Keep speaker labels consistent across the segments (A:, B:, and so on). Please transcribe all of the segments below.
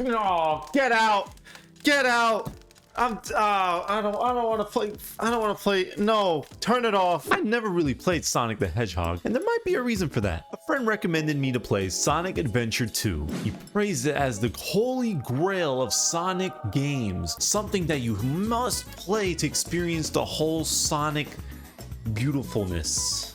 A: No, get out. Get out. I don't want to play. I don't want to play. No, turn it off. I never really played Sonic the Hedgehog, and there might be a reason for that. A friend recommended me to play Sonic Adventure 2. He praised it as the holy grail of Sonic games, something that you must play to experience the whole Sonic beautifulness,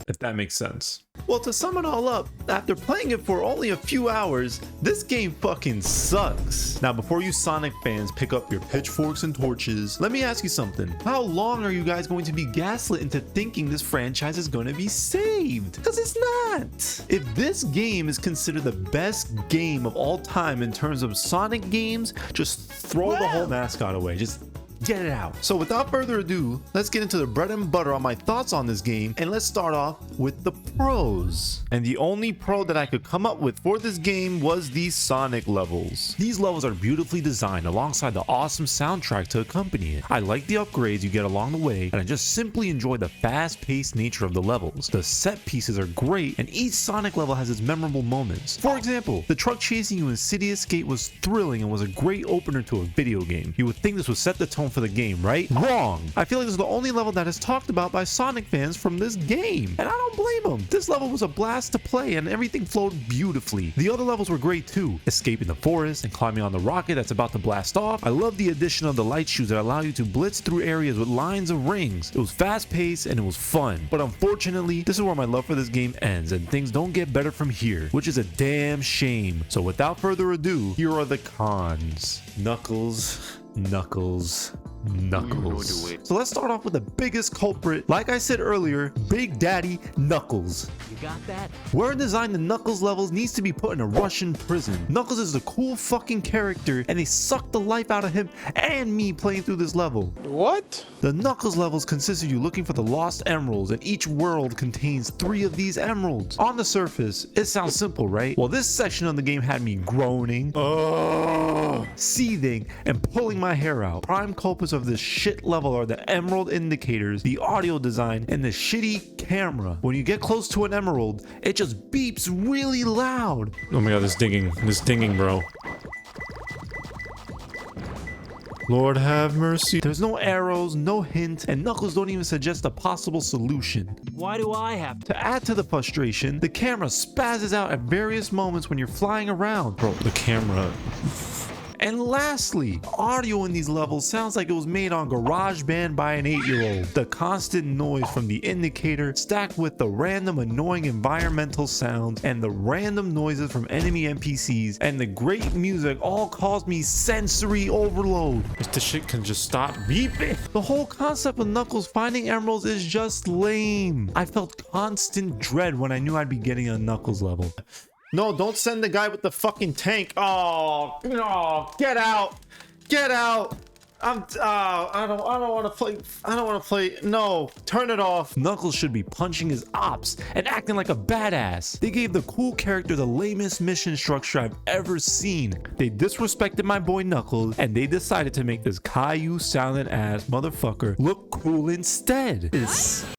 A: if that makes sense. Well, to sum it all up, after playing it for only a few hours, this game fucking sucks. Now, before you Sonic fans pick up your pitchforks and torches, let me ask you something. How long are you guys going to be gaslit into thinking this franchise is going to be saved? Because it's not. If this game is considered the best game of all time in terms of Sonic games, just throw the whole mascot away. Just get it out. So without further ado, let's get into the bread and butter on my thoughts on this game, and let's start off with the pros. And the only pro that I could come up with for this game was the Sonic levels. These levels are beautifully designed alongside the awesome soundtrack to accompany it. I like the upgrades you get along the way, and I just simply enjoy the fast-paced nature of the levels. The set pieces are great, and each Sonic level has its memorable moments. For example, the truck chasing you in City Escape was thrilling and was a great opener to a video game. You would think this would set the tone for the game, right? Wrong! I feel like this is the only level that is talked about by Sonic fans from this game, and I don't blame them. This level was a blast to play and everything flowed beautifully. The other levels were great too, escaping the forest and climbing on the rocket that's about to blast off. I love the addition of the light shoes that allow you to blitz through areas with lines of rings. It was fast paced and it was fun, but unfortunately, this is where my love for this game ends and things don't get better from here, which is a damn shame. So without further ado, here are the cons. Knuckles. So let's start off with the biggest culprit. Like I said earlier, Big Daddy Knuckles.
B: You got that?
A: Whoever designed the Knuckles levels needs to be put in a Russian prison. Knuckles is a cool fucking character, and they sucked the life out of him and me playing through this level.
C: What?
A: The Knuckles levels consist of you looking for the lost emeralds, and each world contains 3 of these emeralds. On the surface, it sounds simple, right? Well, this section of the game had me groaning, seething, and pulling my hair out. Prime culprits of this shit level are the emerald indicators, the audio design, and the shitty camera. When you get close to an emerald, it just beeps really loud. Oh my god, this dinging, bro. Lord have mercy. There's no arrows, no hint, and Knuckles don't even suggest a possible solution.
B: Why do I have to?
A: To add to the frustration, the camera spazzes out at various moments when you're flying around. Bro, the camera. And lastly, audio in these levels sounds like it was made on GarageBand by an 8-year-old. The constant noise from the indicator stacked with the random annoying environmental sounds and the random noises from enemy NPCs and the great music all caused me sensory overload. If this shit can just stop beeping. The whole concept of Knuckles finding emeralds is just lame. I felt constant dread when I knew I'd be getting a Knuckles level. No, don't send the guy with the fucking tank. Oh, no, get out. Get out. I don't want to play. I don't want to play. No, turn it off. Knuckles should be punching his ops and acting like a badass. They gave the cool character the lamest mission structure I've ever seen. They disrespected my boy Knuckles and they decided to make this Caillou silent ass motherfucker look cool instead.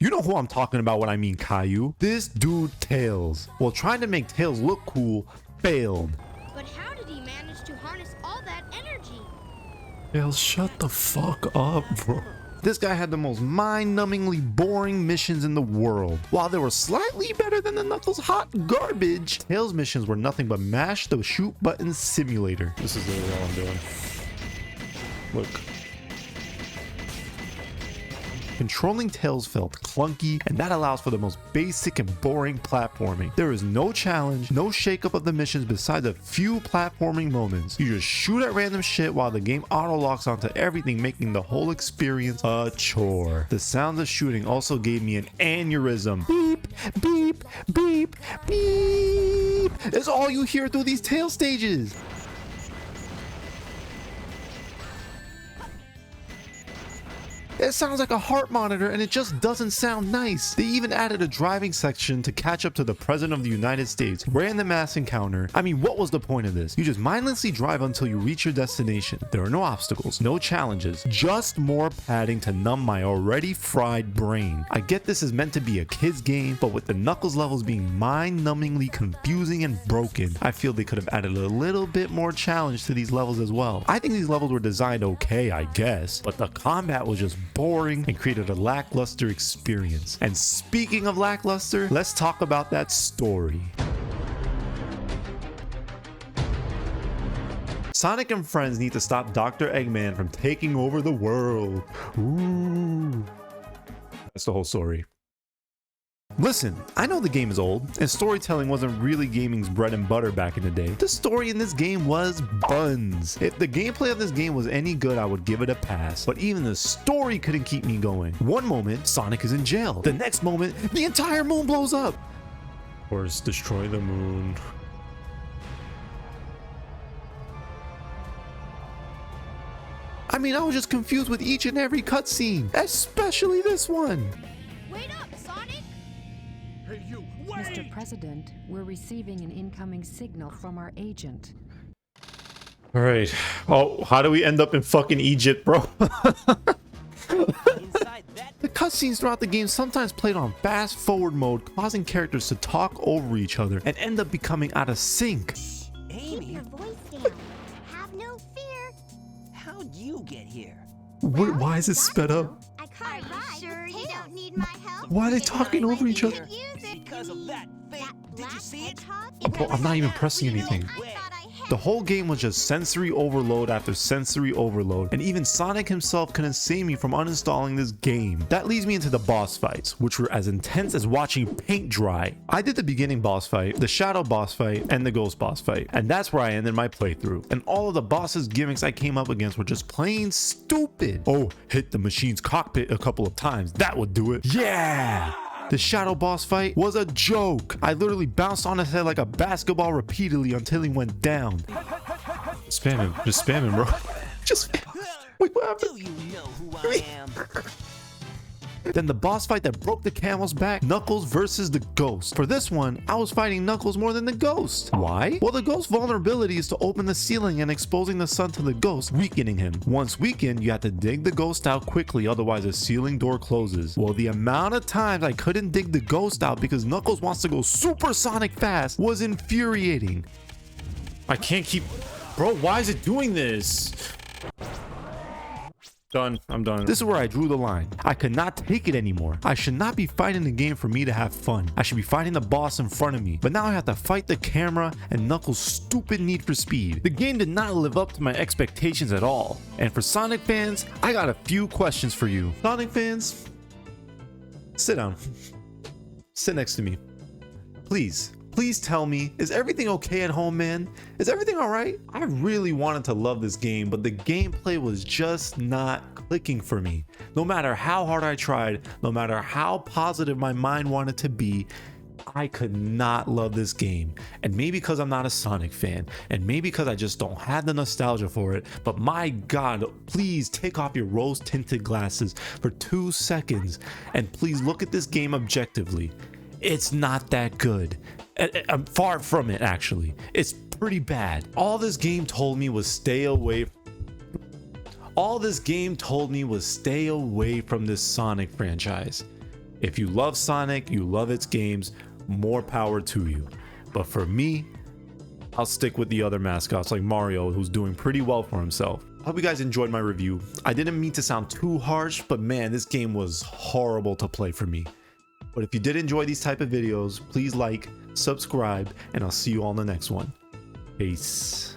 A: You know who I'm talking about when I mean Caillou? This dude Tails. While trying to make Tails look cool, failed.
D: But how did he manage to harness all that energy?
A: Tails, shut the fuck up, bro. This guy had the most mind-numbingly boring missions in the world. While they were slightly better than the Knuckles hot garbage, Tails missions were nothing but mash the shoot button simulator. This is literally all I'm doing. Look. Controlling Tails felt clunky, and that allows for the most basic and boring platforming. There is no challenge, no shakeup of the missions besides a few platforming moments. You just shoot at random shit while the game auto-locks onto everything, making the whole experience a chore. The sounds of shooting also gave me an aneurysm. Beep, beep, beep, beep. That's all you hear through these Tails stages. It sounds like a heart monitor and it just doesn't sound nice. They even added a driving section to catch up to the President of the United States. Random mass encounter. I mean, what was the point of this? You just mindlessly drive until you reach your destination. There are no obstacles, no challenges, just more padding to numb my already fried brain. I get this is meant to be a kid's game, but with the Knuckles levels being mind-numbingly confusing and broken, I feel they could have added a little bit more challenge to these levels as well. I think these levels were designed okay, I guess, but the combat was just boring and created a lackluster experience. And speaking of lackluster, let's talk about that story. Sonic and friends need to stop Dr. Eggman from taking over the world. Ooh. That's the whole story. Listen, I know the game is old, and storytelling wasn't really gaming's bread and butter back in the day. The story in this game was buns. If the gameplay of this game was any good, I would give it a pass, but even the story couldn't keep me going. One moment, Sonic is in jail. The next moment, the entire moon blows up. Of course, destroy the moon. I mean, I was just confused with each and every cutscene, especially this one.
D: Wait up, Sonic!
C: Hey, you, wait!
E: Mr. President, we're receiving an incoming signal from our agent.
A: All right. Oh, how do we end up in fucking Egypt, bro?
B: Inside that
A: The cutscenes throughout the game sometimes played on fast forward mode, causing characters to talk over each other and end up becoming out of sync.
D: Keep
B: Amy,
D: your voice down. Have no fear.
B: how'd you get here?
A: Why is it sped up?
D: I caught a ride. Sure you don't need my help?
A: Why are they talking over each other?
B: Because of that fake. Did you see it?
A: Bro, I'm not even pressing anything. The whole game was just sensory overload after sensory overload, and even Sonic himself couldn't save me from uninstalling this game. That leads me into the boss fights, which were as intense as watching paint dry. I did the beginning boss fight, the shadow boss fight, and the ghost boss fight, and that's where I ended my playthrough. And all of the boss's gimmicks I came up against were just plain stupid. Oh, hit the machine's cockpit a couple of times, that would do it. Yeah! The shadow boss fight was a joke. I literally bounced on his head like a basketball repeatedly until he went down. Spam him. Just spam him, bro. Just spam. Wait, what happened?
B: Do you know who I am?
A: Then the boss fight that broke the camel's back, Knuckles versus the Ghost. For this one, I was fighting Knuckles more than the Ghost. Why? Well, the Ghost's vulnerability is to open the ceiling and exposing the sun to the Ghost, weakening him. Once weakened, you have to dig the Ghost out quickly, otherwise the ceiling door closes. Well, the amount of times I couldn't dig the Ghost out because Knuckles wants to go supersonic fast was infuriating. I can't keep... Bro, why is it doing this? Done. I'm done. This is where I drew the line. I could not take it anymore. I should not be fighting the game for me to have fun. I should be fighting the boss in front of me. But now I have to fight the camera and Knuckles' stupid need for speed. The game did not live up to my expectations at all. And for Sonic fans, I got a few questions for you. Sonic fans, sit down. Sit next to me. Please. Please tell me, is everything okay at home, man? Is everything all right? I really wanted to love this game, but the gameplay was just not clicking for me. No matter how hard I tried, no matter how positive my mind wanted to be, I could not love this game. And maybe because I'm not a Sonic fan, and maybe because I just don't have the nostalgia for it, but my God, please take off your rose-tinted glasses for 2 seconds, and please look at this game objectively. It's not that good. I'm far from it, actually. It's pretty bad. All this game told me was stay away from this Sonic franchise. If you love Sonic, you love its games, more power to you. But for me, I'll stick with the other mascots like Mario, who's doing pretty well for himself. Hope you guys enjoyed my review. I didn't mean to sound too harsh, but man, this game was horrible to play for me. But if you did enjoy these type of videos, please like, subscribe, and I'll see you all in the next one. Peace.